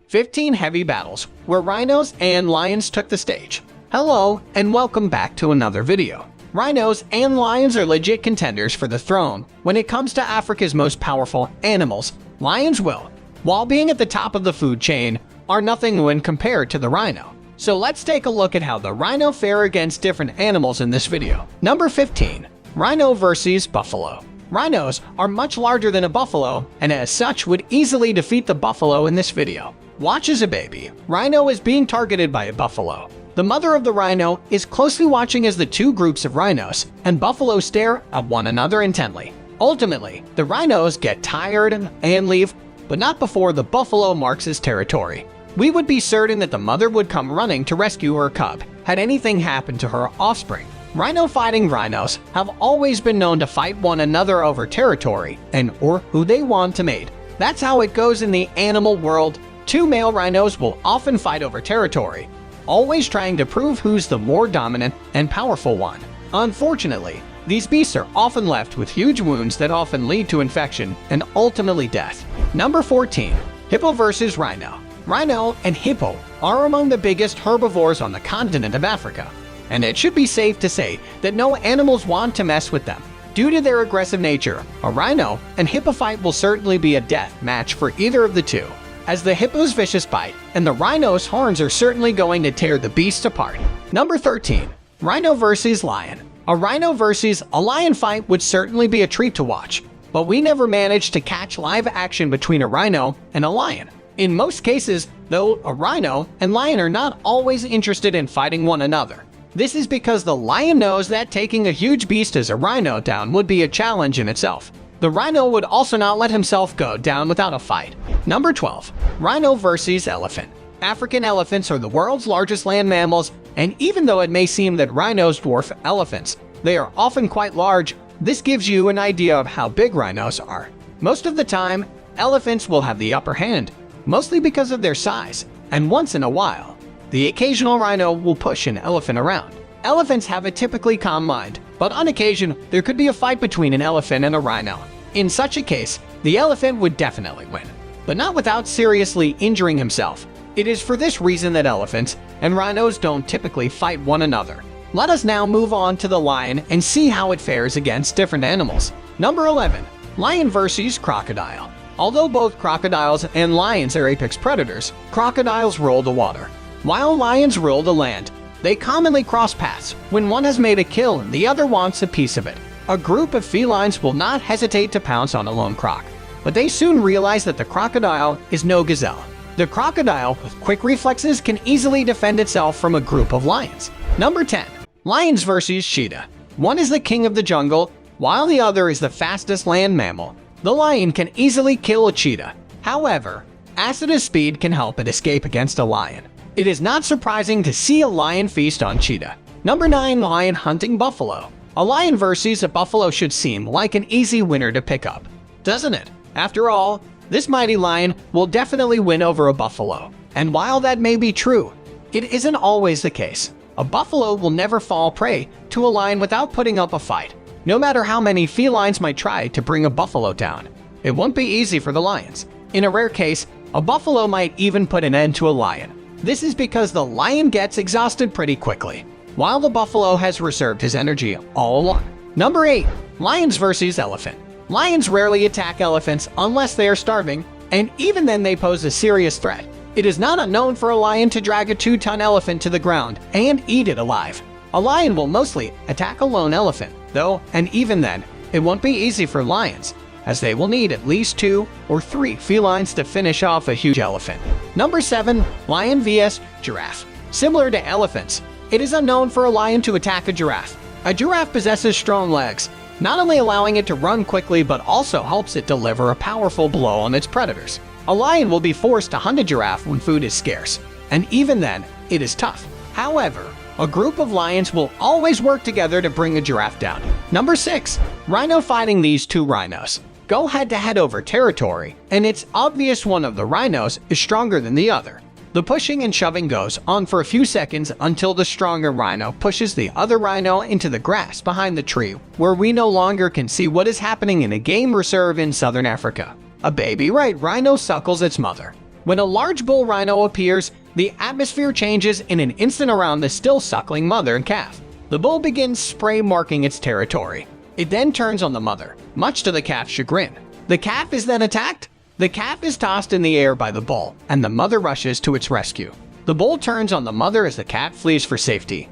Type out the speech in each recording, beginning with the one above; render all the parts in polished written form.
15 heavy battles where rhinos and lions took the stage. Hello, and welcome back to another video. Rhinos and lions are legit contenders for the throne. When it comes to Africa's most powerful animals, lions will, while being at the top of the food chain, are nothing when compared to the rhino. So let's take a look at how the rhino fare against different animals in this video. Number 15. Rhino versus buffalo. Rhinos are much larger than a buffalo, and as such would easily defeat the buffalo in this video. Watch as a baby rhino is being targeted by a buffalo. The mother of the rhino is closely watching as the two groups of rhinos and buffalo stare at one another intently. Ultimately, the rhinos get tired and leave, but not before the buffalo marks his territory. We would be certain that the mother would come running to rescue her cub had anything happened to her offspring. Rhino fighting rhinos have always been known to fight one another over territory or who they want to mate. That's how it goes in the animal world. Two male rhinos will often fight over territory, always trying to prove who's the more dominant and powerful one. Unfortunately, these beasts are often left with huge wounds that often lead to infection and ultimately death. Number 14. Hippo versus rhino. Rhino and hippo are among the biggest herbivores on the continent of Africa, and it should be safe to say that no animals want to mess with them. Due to their aggressive nature, a rhino and hippo fight will certainly be a death match for either of the two, as the hippo's vicious bite and the rhino's horns are certainly going to tear the beast apart. Number 13. Rhino versus lion. A rhino versus a lion fight would certainly be a treat to watch, but we never managed to catch live action between a rhino and a lion. In most cases, though, a rhino and lion are not always interested in fighting one another. This is because the lion knows that taking a huge beast as a rhino down would be a challenge in itself. The rhino would also not let himself go down without a fight. Number 12. Rhino versus elephant. African elephants are the world's largest land mammals, and even though it may seem that rhinos dwarf elephants, they are often quite large. This gives you an idea of how big rhinos are. Most of the time, elephants will have the upper hand, mostly because of their size, and once in a while, the occasional rhino will push an elephant around. Elephants have a typically calm mind, but on occasion, there could be a fight between an elephant and a rhino. In such a case, the elephant would definitely win, but not without seriously injuring himself. It is for this reason that elephants and rhinos don't typically fight one another. Let us now move on to the lion and see how it fares against different animals. Number 11. Lion versus crocodile. Although both crocodiles and lions are apex predators, crocodiles rule the water, while lions rule the land. They commonly cross paths when one has made a kill and the other wants a piece of it. A group of felines will not hesitate to pounce on a lone croc, but they soon realize that the crocodile is no gazelle. The crocodile, with quick reflexes, can easily defend itself from a group of lions. Number 10. Lions versus cheetah. One is the king of the jungle, while the other is the fastest land mammal. The lion can easily kill a cheetah. However, as speed can help it escape against a lion. It is not surprising to see a lion feast on cheetah. Number 9. Lion hunting buffalo. A lion versus a buffalo should seem like an easy winner to pick up, doesn't it? After all, this mighty lion will definitely win over a buffalo. And while that may be true, it isn't always the case. A buffalo will never fall prey to a lion without putting up a fight. No matter how many felines might try to bring a buffalo down, it won't be easy for the lions. In a rare case, a buffalo might even put an end to a lion. This is because the lion gets exhausted pretty quickly, while the buffalo has reserved his energy all along. Number 8. Lions versus elephant. Lions rarely attack elephants unless they are starving, and even then they pose a serious threat. It is not unknown for a lion to drag a 2-ton elephant to the ground and eat it alive. A lion will mostly attack a lone elephant, though, and even then, it won't be easy for lions, as they will need at least 2 or 3 felines to finish off a huge elephant. Number 7. Lion vs. giraffe. Similar to elephants, it is unknown for a lion to attack a giraffe. A giraffe possesses strong legs, not only allowing it to run quickly but also helps it deliver a powerful blow on its predators. A lion will be forced to hunt a giraffe when food is scarce, and even then, it is tough. However, a group of lions will always work together to bring a giraffe down. Number 6. Rhino fighting. These two rhinos go head-to-head over territory, and it's obvious one of the rhinos is stronger than the other. The pushing and shoving goes on for a few seconds until the stronger rhino pushes the other rhino into the grass behind the tree, where we no longer can see what is happening in a game reserve in southern Africa. A baby rhino suckles its mother. When a large bull rhino appears, the atmosphere changes in an instant around the still suckling mother and calf. The bull begins spray marking its territory. It then turns on the mother, much to the calf's chagrin. The calf is then attacked. The calf is tossed in the air by the bull, and the mother rushes to its rescue. The bull turns on the mother as the calf flees for safety,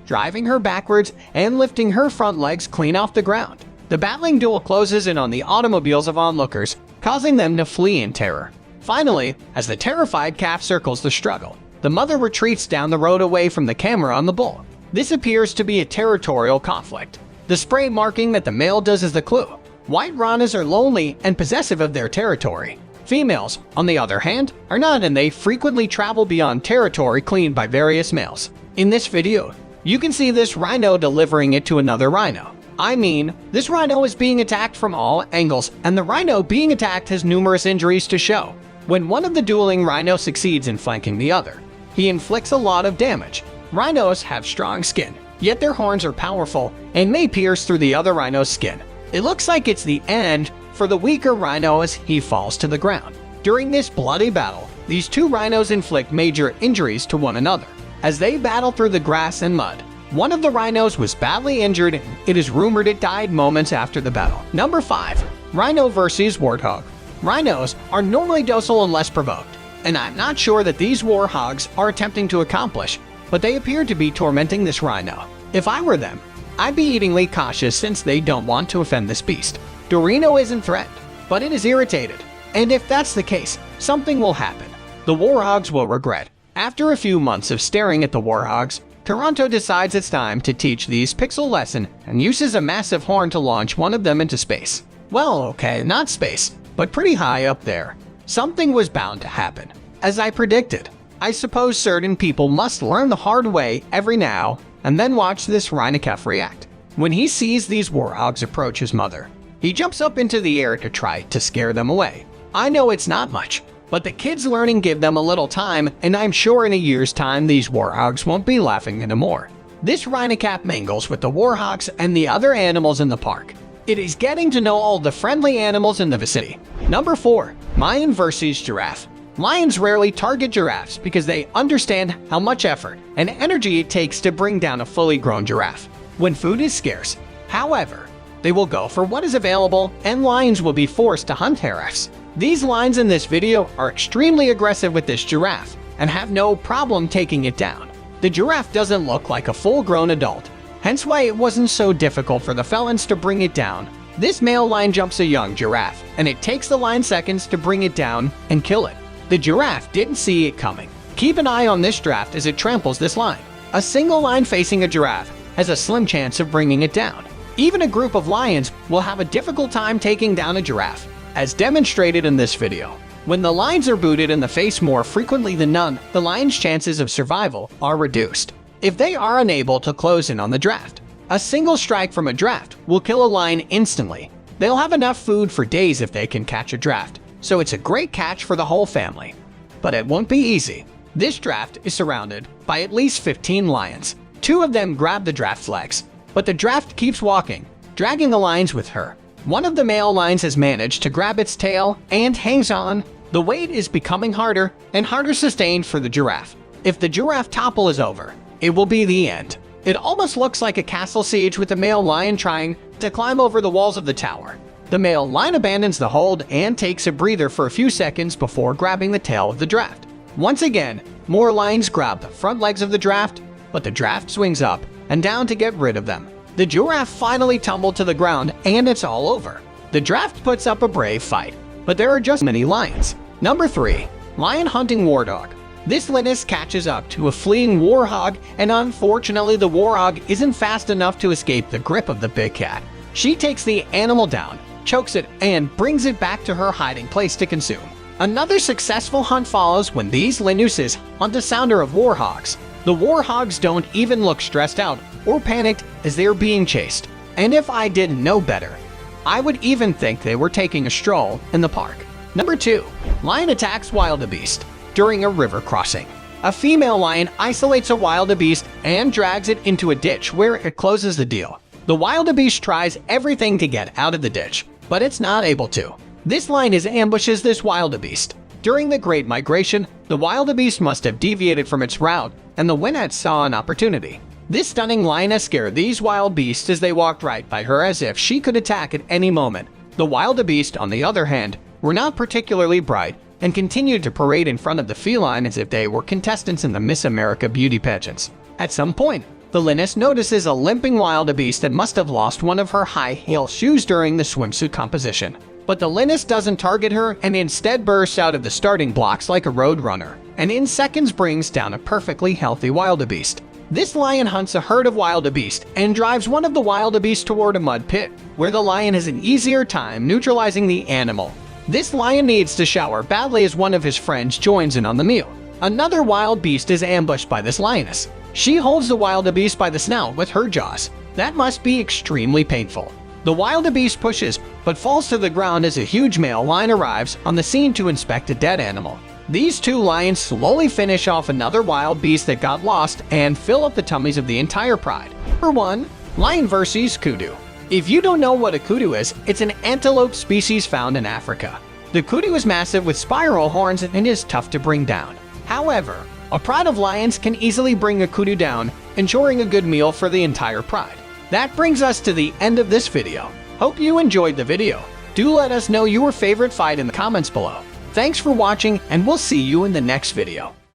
driving her backwards and lifting her front legs clean off the ground. The battling duel closes in on the automobiles of onlookers, causing them to flee in terror. Finally, as the terrified calf circles the struggle, the mother retreats down the road away from the camera on the bull. This appears to be a territorial conflict. The spray marking that the male does is the clue. White rhinos are lonely and possessive of their territory. Females, on the other hand, are not, and they frequently travel beyond territory claimed by various males. In this video, you can see this rhino delivering it to another rhino. I mean, this rhino is being attacked from all angles, and the rhino being attacked has numerous injuries to show. When one of the dueling rhinos succeeds in flanking the other, he inflicts a lot of damage. Rhinos have strong skin, yet their horns are powerful and may pierce through the other rhino's skin. It looks like it's the end for the weaker rhino as he falls to the ground. During this bloody battle, these two rhinos inflict major injuries to one another as they battle through the grass and mud. One of the rhinos was badly injured, and it is rumored it died moments after the battle. Number 5. Rhino versus Warthog. Rhinos are normally docile and less provoked, and I'm not sure that these warthogs are attempting to accomplish, but they appear to be tormenting this rhino. If I were them, I'd be eatingly cautious since they don't want to offend this beast. The rhino isn't threatened, but it is irritated, and if that's the case, something will happen. The warthogs will regret. After a few months of staring at the warthogs, Toronto decides it's time to teach these pixel lesson and uses a massive horn to launch one of them into space. Well, okay, not space, but pretty high up there. Something was bound to happen. As I predicted, I suppose certain people must learn the hard way every now and then watch this rhinocalf react. When he sees these warthogs approach his mother, he jumps up into the air to try to scare them away. I know it's not much, but the kids learning give them a little time, and I'm sure in a year's time these warthogs won't be laughing anymore. This rhinocalf mingles with the warthogs and the other animals in the park. It is getting to know all the friendly animals in the vicinity. Number 4. Lion versus Giraffe. Lions rarely target giraffes because they understand how much effort and energy it takes to bring down a fully grown giraffe when food is scarce. However, they will go for what is available, and lions will be forced to hunt giraffes. These lions in this video are extremely aggressive with this giraffe and have no problem taking it down. The giraffe doesn't look like a full-grown adult, hence why it wasn't so difficult for the felons to bring it down. This male lion jumps a young giraffe, and it takes the lion seconds to bring it down and kill it. The giraffe didn't see it coming. Keep an eye on this giraffe as it tramples this lion. A single lion facing a giraffe has a slim chance of bringing it down. Even a group of lions will have a difficult time taking down a giraffe, as demonstrated in this video. When the lions are booted in the face more frequently than none, the lion's chances of survival are reduced. If they are unable to close in on the draft, a single strike from a draft will kill a lion instantly. They'll have enough food for days if they can catch a draft, so it's a great catch for the whole family. But it won't be easy. This draft is surrounded by at least 15 lions. 2 of them grab the draft's legs, but the draft keeps walking, dragging the lions with her. One of the male lions has managed to grab its tail and hangs on. The weight is becoming harder and harder sustained for the giraffe. If the giraffe topple is over, it will be the end. It almost looks like a castle siege with the male lion trying to climb over the walls of the tower. The male lion abandons the hold and takes a breather for a few seconds before grabbing the tail of the draft. Once again, more lions grab the front legs of the draft, but the draft swings up and down to get rid of them. The giraffe finally tumbled to the ground, and it's all over. The draft puts up a brave fight, but there are just many lions. Number 3. Lion hunting warthog. This lynx catches up to a fleeing warthog, and unfortunately the warthog isn't fast enough to escape the grip of the big cat. She takes the animal down, chokes it, and brings it back to her hiding place to consume. Another successful hunt follows when these lynxes hunt the sounder of warthogs. The warthogs don't even look stressed out or panicked as they are being chased. And if I didn't know better, I would even think they were taking a stroll in the park. Number 2. Lion attacks wildebeest during a river crossing. A female lion isolates a wildebeest and drags it into a ditch where it closes the deal. The wildebeest tries everything to get out of the ditch, but it's not able to. This lion ambushes this wildebeest. During the Great Migration, the wildebeest must have deviated from its route, and the Winnet saw an opportunity. This stunning lioness scared these wild beasts as they walked right by her as if she could attack at any moment. The wildebeest, on the other hand, were not particularly bright and continued to parade in front of the feline as if they were contestants in the Miss America beauty pageants. At some point, the lioness notices a limping wildebeest that must have lost one of her high-heel shoes during the swimsuit composition. But the lioness doesn't target her and instead bursts out of the starting blocks like a road runner, and in seconds brings down a perfectly healthy wildebeest. This lion hunts a herd of wildebeest and drives one of the wildebeest toward a mud pit, where the lion has an easier time neutralizing the animal. This lion needs to shower badly as one of his friends joins in on the meal. Another wild beast is ambushed by this lioness. She holds the wildebeest by the snout with her jaws. That must be extremely painful. The wildebeest pushes, but falls to the ground as a huge male lion arrives on the scene to inspect a dead animal. These two lions slowly finish off another wild beast that got lost and fill up the tummies of the entire pride. For 1. Lion vs. Kudu. If you don't know what a kudu is, it's an antelope species found in Africa. The kudu is massive with spiral horns and is tough to bring down. However, a pride of lions can easily bring a kudu down, ensuring a good meal for the entire pride. That brings us to the end of this video. Hope you enjoyed the video. Do let us know your favorite fight in the comments below. Thanks for watching, and we'll see you in the next video.